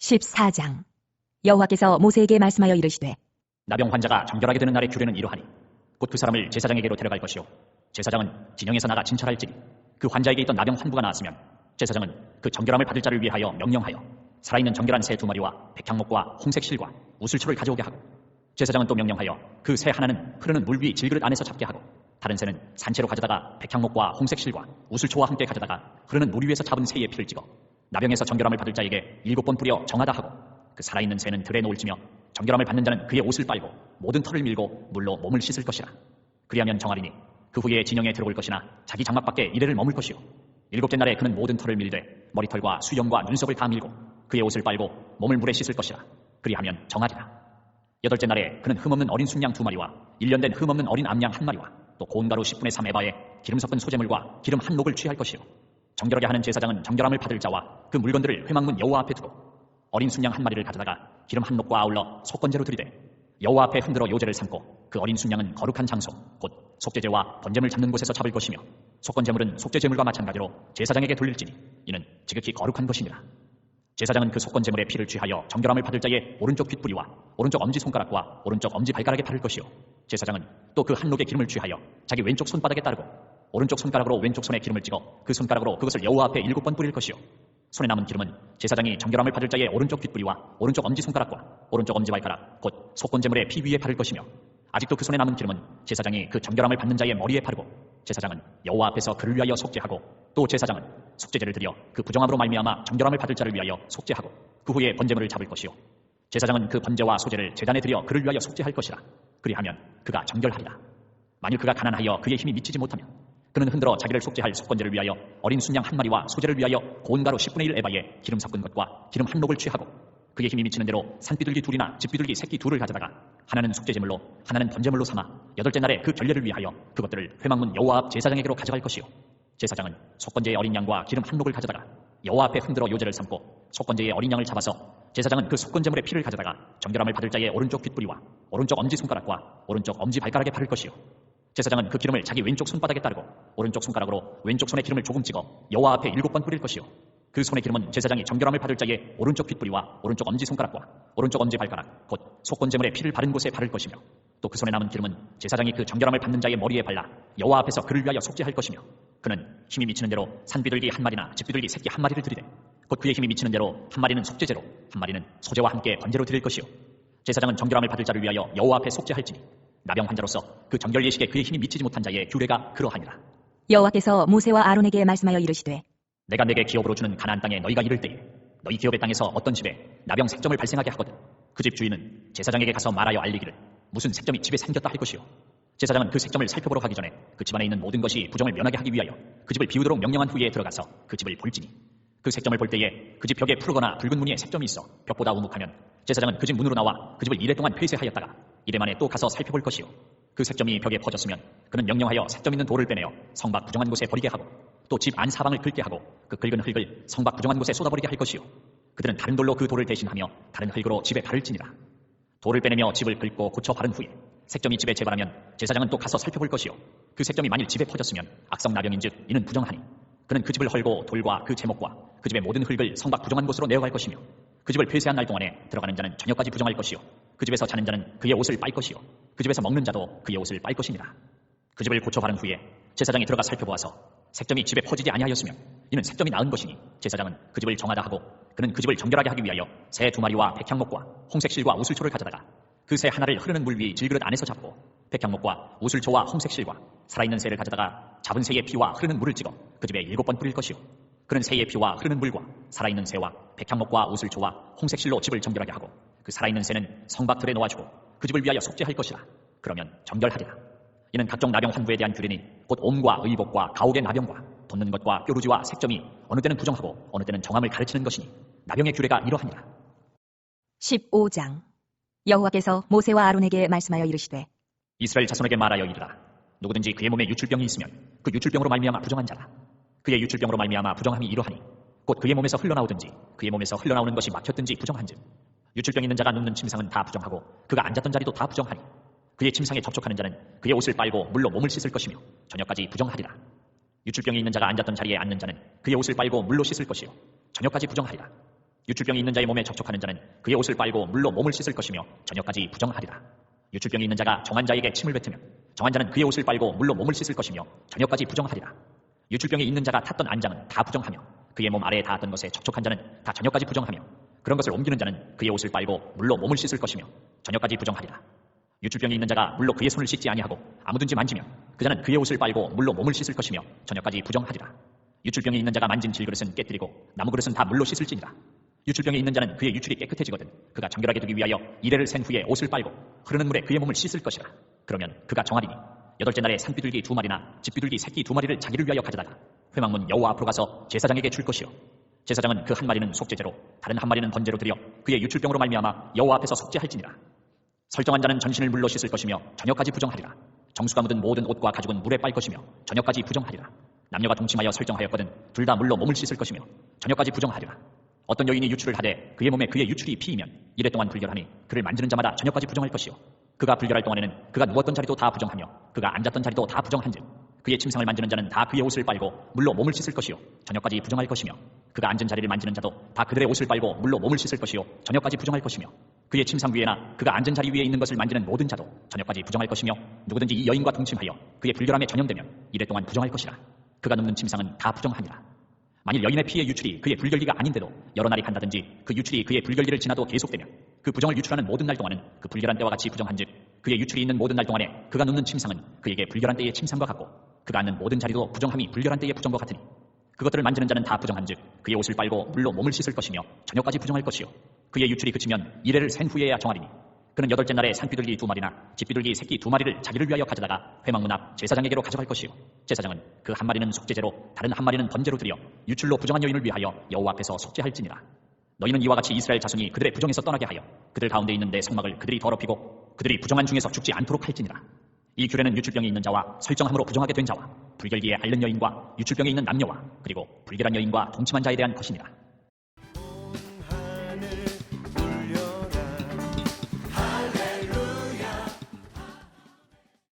14장 여호와께서 모세에게 말씀하여 이르시되 나병 환자가 정결하게 되는 날의 규례는 이러하니 곧 그 사람을 제사장에게로 데려갈 것이요 제사장은 진영에서 나가 진찰할지니 그 환자에게 있던 나병 환부가 나았으면 제사장은 그 정결함을 받을 자를 위하여 명령하여 살아있는 정결한 새 2마리와 백향목과 홍색 실과 우슬초를 가져오게 하고 제사장은 또 명령하여 그 새 하나는 흐르는 물 위 질그릇 안에서 잡게 하고 다른 새는 산채로 가져다가 백향목과 홍색 실과 우슬초와 함께 가져다가 흐르는 물 위에서 잡은 새의 피를 찍어 나병에서 정결함을 받을 자에게 7번 뿌려 정하다 하고 그 살아있는 새는 들에 놓을지며 정결함을 받는 자는 그의 옷을 빨고 모든 털을 밀고 물로 몸을 씻을 것이라. 그리하면 정하리니 그 후에 진영에 들어올 것이나 자기 장막 밖에 이래를 머물 것이요 7째 날에 그는 모든 털을 밀되 머리털과 수염과 눈썹을 다 밀고 그의 옷을 빨고 몸을 물에 씻을 것이라. 그리하면 정하리라. 8째 날에 그는 흠없는 어린 순양 2마리와 1년 된 흠없는 어린 암양 1마리와 또 고운 가루 10분의 3 에바에 기름 섞은 소재물과 기름 한 녹을 취할 것이요 정결하게 하는 제사장은 정결함을 받을 자와 그 물건들을 회막문 여호와 앞에 두고 어린 순양 1마리를 가져다가 기름 한 녹과 아울러 속건제로 드리되 여호와 앞에 흔들어 요제를 삼고 그 어린 순양은 거룩한 장소 곧 속죄제와 번제물 잡는 곳에서 잡을 것이며 속건제물은 속죄제물과 마찬가지로 제사장에게 돌릴지니 이는 지극히 거룩한 것이니라. 제사장은 그 속건제물의 피를 취하여 정결함을 받을 자의 오른쪽 귓뿌리와 오른쪽 엄지손가락과 오른쪽 엄지발가락에 바를 것이요 제사장은 또 그 한 녹의 기름을 취하여 자기 왼쪽 손바닥에 따르고 오른쪽 손가락으로 왼쪽 손에 기름을 찍어 그 손가락으로 그것을 여호와 앞에 7번 뿌릴 것이요 손에 남은 기름은 제사장이 정결함을 받을 자의 오른쪽 귓뿌리와 오른쪽 엄지손가락과 오른쪽 엄지발가락 곧 속건제물의 피 위에 바를 것이며 아직도 그 손에 남은 기름은 제사장이 그 정결함을 받는 자의 머리에 바르고 제사장은 여호와 앞에서 그를 위하여 속죄하고 또 제사장은 속죄제를 드려 그 부정함으로 말미암아 정결함을 받을 자를 위하여 속죄하고 그 후에 번제물을 잡을 것이요 제사장은 그 번제와 소제를 제단에 드려 그를 위하여 속죄할 것이라. 그리하면 그가 정결하리라. 만일 그가 가난하여 그의 힘이 미치지 못하면 그는 흔들어 자기를 속죄할 속건제를 위하여 어린 순양 1마리와 소제를 위하여 고운 가루 10분의 1 에바에 기름 섞은 것과 기름 한 녹을 취하고 그의 힘이 미치는 대로 산비둘기 2이나 집비둘기 새끼 2를 가져다가 하나는 속죄제물로 하나는 번제물로 삼아 8째 날에 그 결례를 위하여 그것들을 회막문 여호와 앞 제사장에게로 가져갈 것이요 제사장은 속건제의 어린 양과 기름 한 녹을 가져다가 여호와 앞에 흔들어 요제를 삼고 속건제의 어린 양을 잡아서 제사장은 그 속건제물의 피를 가져다가 정결함을 받을 자의 오른쪽 귓뿌리와 오른쪽 엄지손가락과 오른쪽 엄지발가락에 바를 것이요 제사장은 그 기름을 자기 왼쪽 손바닥에 따르고 오른쪽 손가락으로 왼쪽 손에 기름을 조금 찍어 여호와 앞에 7번 뿌릴 것이요 그 손의 기름은 제사장이 정결함을 받을 자의 오른쪽 귓뿌리와 오른쪽 엄지손가락과 오른쪽 엄지발가락 곧 속건제물의 피를 바른 곳에 바를 것이며 또 그 손에 남은 기름은 제사장이 그 정결함을 받는 자의 머리에 발라 여호와 앞에서 그를 위하여 속죄할 것이며 그는 힘이 미치는 대로 산비둘기 1마리나 집비둘기 새끼 1마리를 드리되 곧 그의 힘이 미치는 대로 1마리는 속죄제로 1마리는 소제와 함께 번제로 드릴 것이요 제사장은 정결함을 받을 자를 위하여 여호와 앞에 속죄할지니 나병 환자로서 그 정결 예식에 그의 힘이 미치지 못한 자의 규례가 그러하니라. 여호와께서 모세와 아론에게 말씀하여 이르시되 내가 내게 기업으로 주는 가나안 땅에 너희가 이를 때에 너희 기업의 땅에서 어떤 집에 나병 색점을 발생하게 하거든 그 집 주인은 제사장에게 가서 말하여 알리기를 무슨 색점이 집에 생겼다 할 것이요 제사장은 그 색점을 살펴보러 가기 전에 그 집안에 있는 모든 것이 부정을 면하게 하기 위하여 그 집을 비우도록 명령한 후에 들어가서 그 집을 볼지니 그 색점을 볼 때에 그 집 벽에 푸르거나 붉은 무늬의 색점이 있어 벽보다 우묵하면 제사장은 그 집 문으로 나와 그 집을 이래 동안 폐쇄하였다가 이래 만에 또 가서 살펴볼 것이요 그 색점이 벽에 퍼졌으면 그는 명령하여 색점 있는 돌을 빼내어 성막 부정한 곳에 버리게 하고 또 집 안 사방을 긁게 하고 그 긁은 흙을 성막 부정한 곳에 쏟아버리게 할 것이요 그들은 다른 돌로 그 돌을 대신하며 다른 흙으로 집에 바를지니라. 돌을 빼내며 집을 긁고 고쳐 바른 후에 색점이 집에 재발하면 제사장은 또 가서 살펴볼 것이요 그 색점이 만일 집에 퍼졌으면 악성 나병인즉 이는 부정하니 그는 그 집을 헐고 돌과 그 제목과 그 집의 모든 흙을 성막 부정한 곳으로 내어갈 것이며 그 집을 폐쇄한 날 동안에 들어가는 자는 저녁까지 부정할 것이요 그 집에서 자는 자는 그의 옷을 빨 것이요 그 집에서 먹는 자도 그의 옷을 빨 것이니라. 그 집을 고쳐 바른 후에 제사장이 들어가 살펴보아서 색점이 집에 퍼지지 아니하였으면 이는 색점이 나은 것이니 제사장은 그 집을 정하다 하고 그는 그 집을 정결하게 하기 위하여 새 2마리와 백향목과 홍색 실과 우슬초를 가져다가 그 새 하나를 흐르는 물 위 질그릇 안에서 잡고 백향목과 우슬초와 홍색 실과 살아있는 새를 가져다가 잡은 새의 피와 흐르는 물을 찍어 그 집에 7번 뿌릴 것이요 그는 새의 피와 흐르는 물과 살아있는 새와 백향목과 우슬초와 홍색 실로 집을 정결하게 하고 그 살아있는 새는 성박틀에 놓아주고 그 집을 위하여 속죄할 것이라. 그러면 정결하리라. 이는 각종 나병 환부에 대한 규례니 곧 옴과 의복과 가옥의 나병과 돋는 것과 뾰루지와 색점이 어느 때는 부정하고 어느 때는 정함을 가르치는 것이니 나병의 규례가 이러하니라. 15장 여호와께서 모세와 아론에게 말씀하여 이르시되 이스라엘 자손에게 말하여 이르라. 누구든지 그의 몸에 유출병이 있으면 그 유출병으로 말미암아 부정한 자라. 그의 유출병으로 말미암아 부정함이 이러하니 곧 그의 몸에서 흘러나오든지 그의 몸에서 흘러나오는 것이 막혔든지 부정한즉 유출병 있는 자가 눕는 침상은 다 부정하고 그가 앉았던 자리도 다 부정하니 그의 침상에 접촉하는 자는 그의 옷을 빨고 물로 몸을 씻을 것이며 저녁까지 부정하리라. 유출병이 있는 자가 앉았던 자리에 앉는 자는 그의 옷을 빨고 물로 씻을 것이요 저녁까지 부정하리라. 유출병이 있는 자의 몸에 접촉하는 자는 그의 옷을 빨고 물로 몸을 씻을 것이며 저녁까지 부정하리라. 유출병이 있는 자가 정한 자에게 침을 뱉으면 정한 자는 그의 옷을 빨고 물로 몸을 씻을 것이며 저녁까지 부정하리라. 유출병이 있는 자가 탔던 안장은 다 부정하며 그의 몸 아래에 닿았던 것에 접촉한 자는 다 저녁까지 부정하며 그런 것을 옮기는 자는 그의 옷을 빨고 물로 몸을 씻을 것이며 저녁까지 부정하리라. 유출병이 있는 자가 물로 그의 손을 씻지 아니하고 아무든지 만지면 그 자는 그의 옷을 빨고 물로 몸을 씻을 것이며 저녁까지 부정하리라. 유출병이 있는 자가 만진 질그릇은 깨뜨리고 나무 그릇은 다 물로 씻을지니라. 유출병이 있는 자는 그의 유출이 깨끗해지거든 그가 정결하게 두기 위하여 이레를 센 후에 옷을 빨고 흐르는 물에 그의 몸을 씻을 것이라. 그러면 그가 정하리니 여덟째 날에 산비둘기 2마리나 집비둘기 새끼 2마리를 자기를 위하여 가져다가 회막문 여호와 앞으로 가서 제사장에게 줄 것이요 제사장은 그 한 마리는 속죄제로 다른 한 마리는 번제로 드려 그의 유출병으로 말미암아 여호와 앞에서 속죄할지니라. 설정한 자는 전신을 물로 씻을 것이며 저녁까지 부정하리라. 정수가 묻은 모든 옷과 가죽은 물에 빨 것이며 저녁까지 부정하리라. 남녀가 동침하여 설정하였거든 둘 다 물로 몸을 씻을 것이며 저녁까지 부정하리라. 어떤 여인이 유출을 하되 그의 몸에 그의 유출이 피이면 이래 동안 불결하니 그를 만지는 자마다 저녁까지 부정할 것이요 그가 불결할 동안에는 그가 누웠던 자리도 다 부정하며 그가 앉았던 자리도 다 부정한즉 그의 침상을 만지는 자는 다 그의 옷을 빨고 물로 몸을 씻을 것이요 저녁까지 부정할 것이며 그가 앉은 자리를 만지는 자도 다 그들의 옷을 빨고 물로 몸을 씻을 것이요 저녁까지 부정할 것이며 그의 침상 위에나 그가 앉은 자리 위에 있는 것을 만지는 모든 자도 저녁까지 부정할 것이며 누구든지 이 여인과 동침하여 그의 불결함에 전염되면 이래 동안 부정할 것이라. 그가 눕는 침상은 다 부정하니라. 만일 여인의 피의 유출이 그의 불결기가 아닌데도 여러 날이 간다든지 그 유출이 그의 불결기를 지나도 계속되면 그 부정을 유출하는 모든 날 동안은 그 불결한 때와 같이 부정한즉 그의 유출이 있는 모든 날 동안에 그가 눕는 침상은 그에게 불결한 때의 침상과 같고 그가 앉는 모든 자리도 부정함이 불결한 때의 부정과 같으니 그것들을 만지는 자는 다 부정한즉 그의 옷을 빨고 물로 몸을 씻을 것이며 저녁까지 부정할 것이요 그의 유출이 그치면 이레를 센 후에야 정하리니 그는 여덟째 날에 산비둘기 2마리나 집비둘기 새끼 2마리를 자기를 위하여 가져다가 회막문 앞 제사장에게로 가져갈 것이요 제사장은 그 한 마리는 속죄제로 다른 한 마리는 번제로 드려 유출로 부정한 여인을 위하여 여호와 앞에서 속죄할지니라. 너희는 이와 같이 이스라엘 자손이 그들의 부정에서 떠나게 하여 그들 가운데 있는 내 성막을 그들이 더럽히고 그들이 부정한 중에서 죽지 않도록 할지니라. 이 규례는 유출병이 있는 자와 설정함으로 부정하게 된 자와 불결기에 앓는 여인과 유출병이 있는 남녀와 그리고 불결한 여인과 동침한 자에 대한 것이니라.